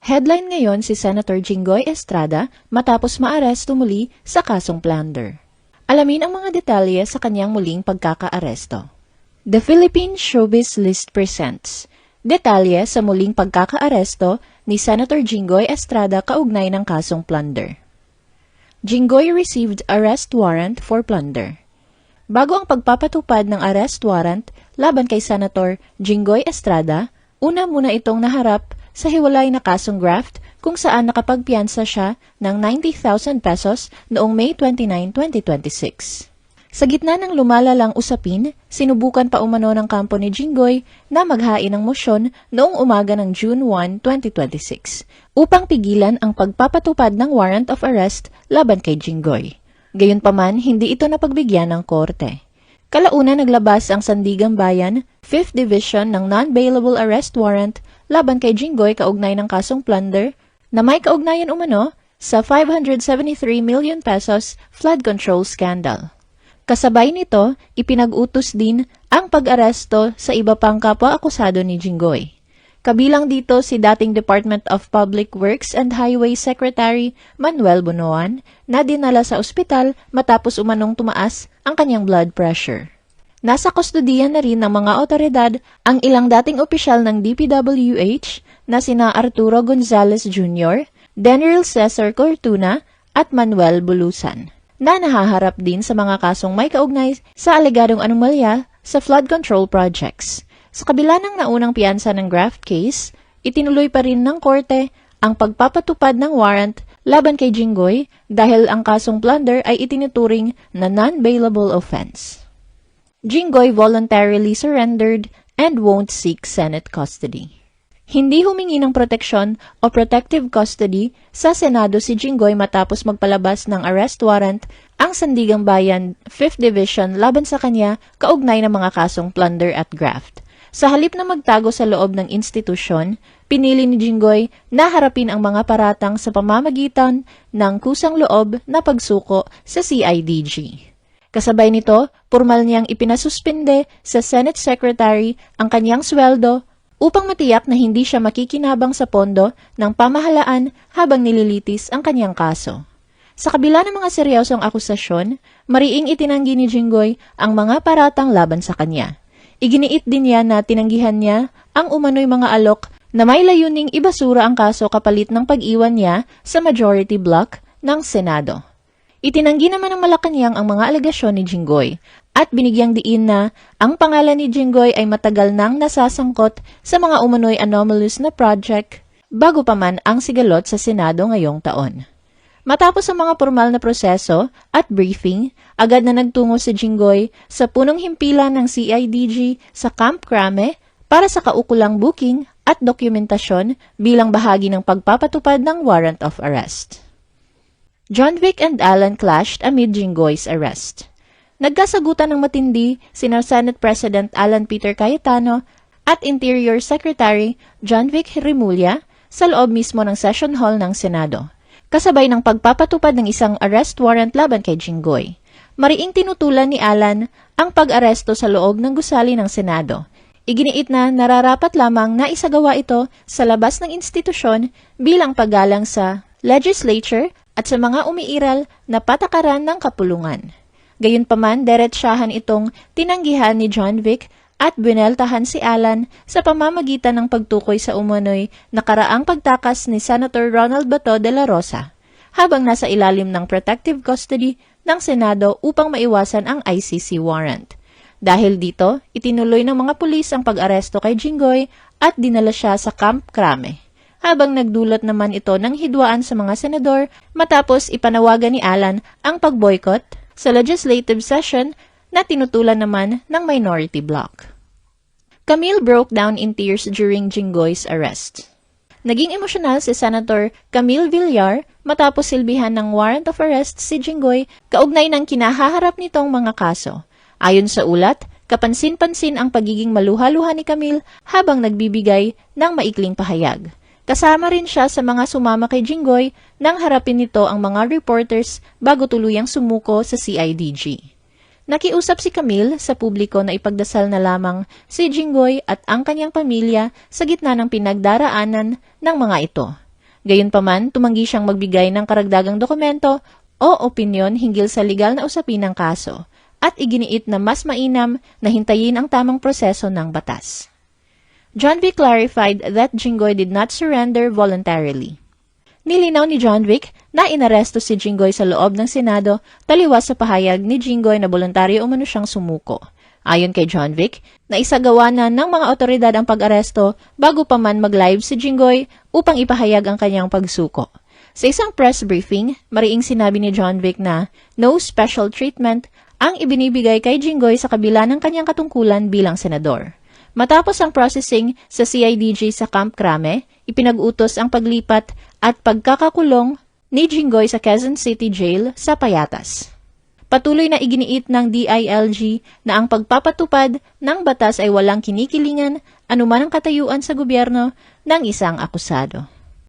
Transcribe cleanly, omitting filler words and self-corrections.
Headline ngayon si Senator Jinggoy Estrada matapos maaresto muli sa kasong plunder. Alamin ang mga detalye sa kanyang muling pagkakaaresto. The Philippine Showbiz List presents detalye sa muling pagkakaaresto ni Senator Jinggoy Estrada kaugnay ng kasong plunder. Jinggoy received arrest warrant for plunder. Bago ang pagpapatupad ng arrest warrant laban kay Senator Jinggoy Estrada, una muna itong naharap sa hiwalay na kasong graft kung saan nakapagpiyansa siya ng 90,000 pesos noong May 29, 2026. Sa gitna ng lumalalang usapin, sinubukan pa umano ng kampo ni Jinggoy na maghain ng mosyon noong umaga ng June 1, 2026 upang pigilan ang pagpapatupad ng warrant of arrest laban kay Jinggoy. Gayunpaman, hindi ito napagbigyan ng korte. Kalauna naglabas ang Sandigang Bayan, 5th Division ng non-bailable arrest warrant laban kay Jinggoy kaugnay ng kasong plunder na may kaugnayan umano sa 573 million pesos flood control scandal. Kasabay nito, ipinag-utos din ang pag-aresto sa iba pang kapwa-akusado ni Jinggoy. Kabilang dito si dating Department of Public Works and Highway Secretary Manuel Bunoan na dinala sa ospital matapos umanong tumaas ang kanyang blood pressure. Nasa kustodiyan na rin ng mga otoridad ang ilang dating opisyal ng DPWH na sina Arturo Gonzalez Jr., Denril Cesar Cortuna at Manuel Bulusan, na nahaharap din sa mga kasong may kaugnay sa alegadong anomalya sa flood control projects. Sa kabila ng naunang piyansa ng graft case, itinuloy pa rin ng korte ang pagpapatupad ng warrant laban kay Jinggoy dahil ang kasong plunder ay itinuturing na non-bailable offense. Jinggoy voluntarily surrendered and won't seek Senate custody. Hindi humingi ng proteksyon o protective custody sa Senado si Jinggoy matapos magpalabas ng arrest warrant ang Sandigang Bayan 5th Division laban sa kanya kaugnay ng mga kasong plunder at graft. Sa halip na magtago sa loob ng institusyon, pinili ni Jinggoy na harapin ang mga paratang sa pamamagitan ng kusang loob na pagsuko sa CIDG. Kasabay nito, pormal niyang ipinasuspinde sa Senate Secretary ang kanyang sweldo upang matiyak na hindi siya makikinabang sa pondo ng pamahalaan habang nililitis ang kanyang kaso. Sa kabila ng mga seryosong akusasyon, mariing itinanggi ni Jinggoy ang mga paratang laban sa kanya. Iginiit din niya na tinanggihan niya ang umano'y mga alok na may layuning ibasura ang kaso kapalit ng pag-iwan niya sa majority block ng Senado. Itinanggi naman ng Malacanang ang mga alegasyon ni Jinggoy at binigyang diin na ang pangalan ni Jinggoy ay matagal nang nasasangkot sa mga umano'y anomalous na project bago pa man ang sigalot sa Senado ngayong taon. Matapos ang mga formal na proseso at briefing, agad na nagtungo si Jinggoy sa punong himpilan ng CIDG sa Camp Crame para sa kaukulang booking at dokumentasyon bilang bahagi ng pagpapatupad ng warrant of arrest. John Vic and Alan clashed amid Jinggoy's arrest. Nagkasagutan ng matindi sina Senate President Alan Peter Cayetano at Interior Secretary John Vic Rimulya sa loob mismo ng session hall ng Senado, kasabay ng pagpapatupad ng isang arrest warrant laban kay Jinggoy. Mariing tinutulan ni Alan ang pag-aresto sa loob ng gusali ng Senado. Iginiit na nararapat lamang na isagawa ito sa labas ng institusyon bilang paggalang sa legislature at sa mga umiiral na patakaran ng kapulungan. Gayunpaman, diretsyahan itong tinanggihan ni John Vic at bineltahan si Alan sa pamamagitan ng pagtukoy sa umano'y nakaraang pagtakas ni Senator Ronald Bato de la Rosa habang nasa ilalim ng protective custody ng Senado upang maiwasan ang ICC warrant. Dahil dito, itinuloy ng mga pulis ang pag-aresto kay Jinggoy at dinala siya sa Camp Crame, habang nagdulot naman ito ng hidwaan sa mga senador matapos ipanawagan ni Alan ang pag-boycott sa legislative session na tinutulan naman ng minority bloc. Camille broke down in tears during Jinggoy's arrest. Naging emosyonal si Senator Camille Villar matapos silbihan ng warrant of arrest si Jinggoy kaugnay ng kinahaharap nitong mga kaso. Ayon sa ulat, kapansin-pansin ang pagiging maluha-luha ni Camille habang nagbibigay ng maikling pahayag. Kasama rin siya sa mga sumama kay Jinggoy nang harapin nito ang mga reporters bago tuluyang sumuko sa CIDG. Nakiusap si Camille sa publiko na ipagdasal na lamang si Jinggoy at ang kanyang pamilya sa gitna ng pinagdaraanan ng mga ito. Gayunpaman, tumanggi siyang magbigay ng karagdagang dokumento o opinyon hinggil sa legal na usapin ng kaso at iginiit na mas mainam na hintayin ang tamang proseso ng batas. John Wick clarified that Jinggoy did not surrender voluntarily. Nilinaw ni John Wick na inaresto si Jinggoy sa loob ng Senado taliwas sa pahayag ni Jinggoy na voluntaryo umano siyang sumuko. Ayon kay John Wick, naisagawa na ng mga otoridad ang pag-aresto bago pa man mag-live si Jinggoy upang ipahayag ang kanyang pagsuko. Sa isang press briefing, mariing sinabi ni John Wick na no special treatment ang ibinibigay kay Jinggoy sa kabila ng kanyang katungkulan bilang senador. Matapos ang processing sa CIDG sa Camp Crame, ipinag-utos ang paglipat at pagkakakulong ni Jinggoy sa Quezon City Jail sa Payatas. Patuloy na iginiit ng DILG na ang pagpapatupad ng batas ay walang kinikilingan anuman ang katayuan sa gobyerno ng isang akusado.